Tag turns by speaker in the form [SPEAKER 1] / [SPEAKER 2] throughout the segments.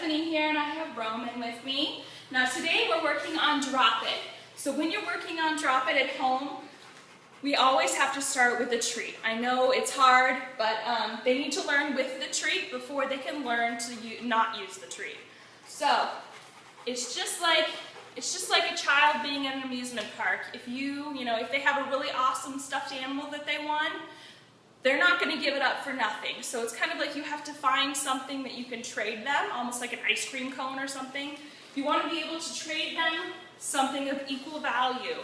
[SPEAKER 1] Stephanie here, and I have Roman with me. Now today we're working on Drop It. So when you're working on Drop It at home, we always have to start with a treat. I know it's hard, but they need to learn with the treat before they can learn to not use the treat. So it's just like a child being in an amusement park. If if they have a really awesome stuffed animal that they want, they're not going to give it up for nothing. So it's kind of like you have to find something that you can trade them, almost like an ice cream cone or something. You want to be able to trade them something of equal value.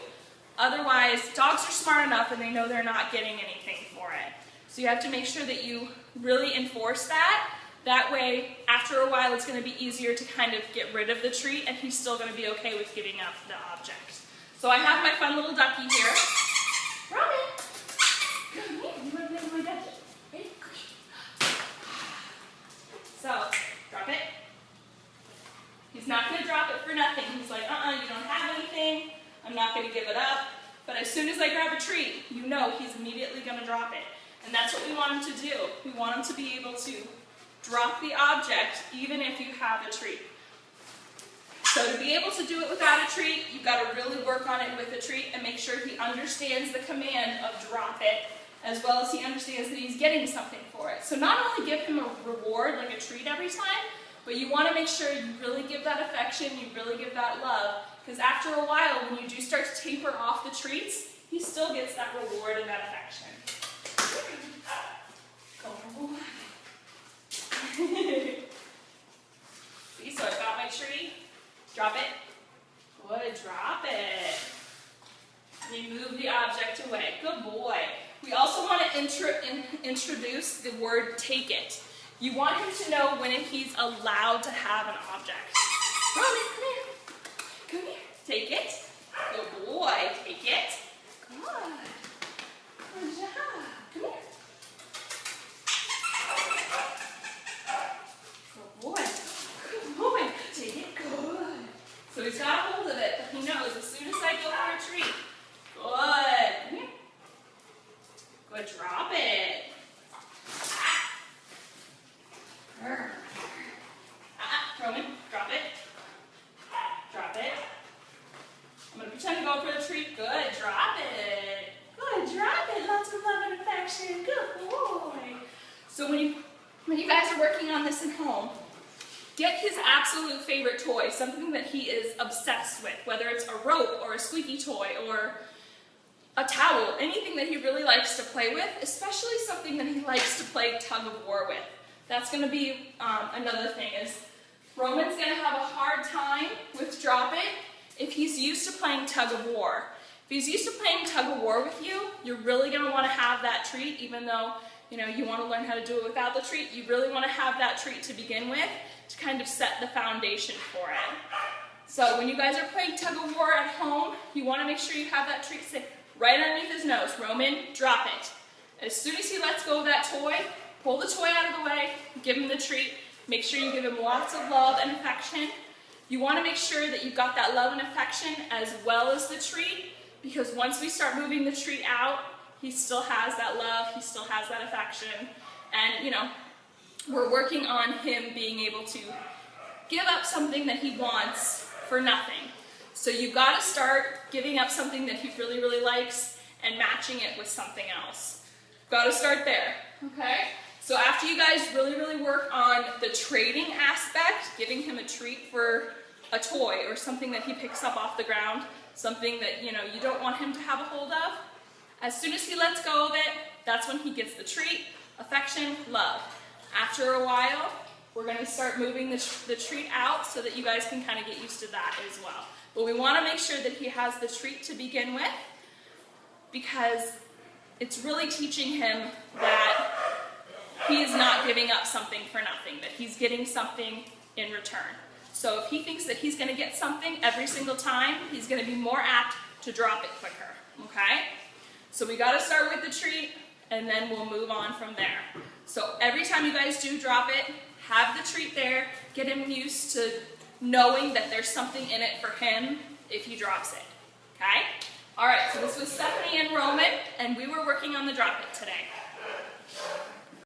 [SPEAKER 1] Otherwise, dogs are smart enough and they know they're not getting anything for it. So you have to make sure that you really enforce that. That way, after a while, it's going to be easier to kind of get rid of the treat, and he's still going to be okay with giving up the object. So I have my fun little ducky here. Robin! Come here, you want to play with my ducky? Ready? So, drop it. He's not going to drop it for nothing. He's like, you don't have anything. I'm not going to give it up. But as soon as I grab a treat, you know he's immediately going to drop it. And that's what we want him to do. We want him to be able to drop the object even if you have a treat. So to be able to do it without a treat, you've got to really work on it with a treat and make sure he understands the command of drop it, as well as he understands that he's getting something for it. So not only give him a reward like a treat every time, but you want to make sure you really give that affection, you really give that love, because after a while, when you do start to taper off the treats, he still gets that reward and that affection. Go. See, so I've got my treat. Drop it. Good, drop it. Remove the object away. Good boy. We also want to introduce the word take it. You want him to know when he's allowed to have an object. Roman, come here. Come here. Take it. Good boy. Take it. Good. Good job. Come here. Good boy. Good boy. Take it. Good. So he's got a hold of it, but he knows as soon as I go for a treat. Good. Come here. Good. Drop it. Roman, drop it. Drop it. I'm going to pretend to go for the treat. Good, drop it. Good, drop it. Lots of love and affection. Good boy. So when you guys are working on this at home, get his absolute favorite toy, something that he is obsessed with, whether it's a rope or a squeaky toy or a towel, anything that he really likes to play with, especially something that he likes to play tug of war with. That's going to be another thing is Roman's going to have a hard time with drop it if he's used to playing tug of war. If he's used to playing tug of war with you, you're really going to want to have that treat, even though you want to learn how to do it without the treat. You really want to have that treat to begin with to kind of set the foundation for it. So when you guys are playing tug of war at home, you want to make sure you have that treat sit right underneath his nose. Roman, drop it. As soon as he lets go of that toy, pull the toy out of the way, give him the treat. Make sure you give him lots of love and affection. You want to make sure that you've got that love and affection as well as the treat, because once we start moving the treat out, he still has that love, he still has that affection, and we're working on him being able to give up something that he wants for nothing. So you've got to start giving up something that he really, really likes and matching it with something else. Got to start there, okay? So after you guys really, really work on the trading aspect, giving him a treat for a toy or something that he picks up off the ground, something that you don't want him to have a hold of, as soon as he lets go of it, that's when he gets the treat, affection, love. After a while, we're going to start moving the treat out so that you guys can kind of get used to that as well. But we want to make sure that he has the treat to begin with, because it's really teaching him that he is not giving up something for nothing, that he's getting something in return. So if he thinks that he's going to get something every single time, he's going to be more apt to drop it quicker, okay? So we got to start with the treat, and then we'll move on from there. So every time you guys do drop it, have the treat there, get him used to knowing that there's something in it for him if he drops it, okay? All right, so this was Stephanie and Roman, and we were working on the drop it today.